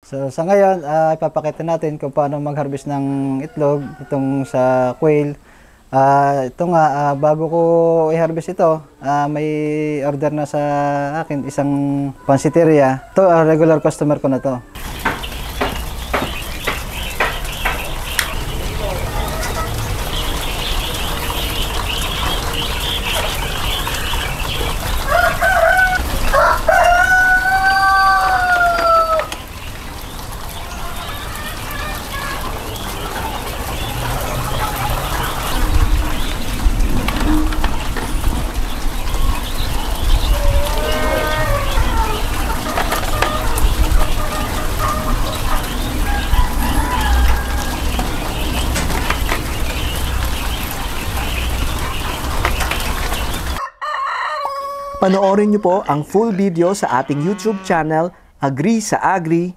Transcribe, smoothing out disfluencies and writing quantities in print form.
So sa ngayon, ipapakita natin kung paano mag-harvest ng itlog itong sa quail. Ito nga, bago ko i-harvest ito, may order na sa akin isang pansiteria. Ito, regular customer ko na to. Panoorin niyo po ang full video sa ating YouTube channel, Agree sa Agri.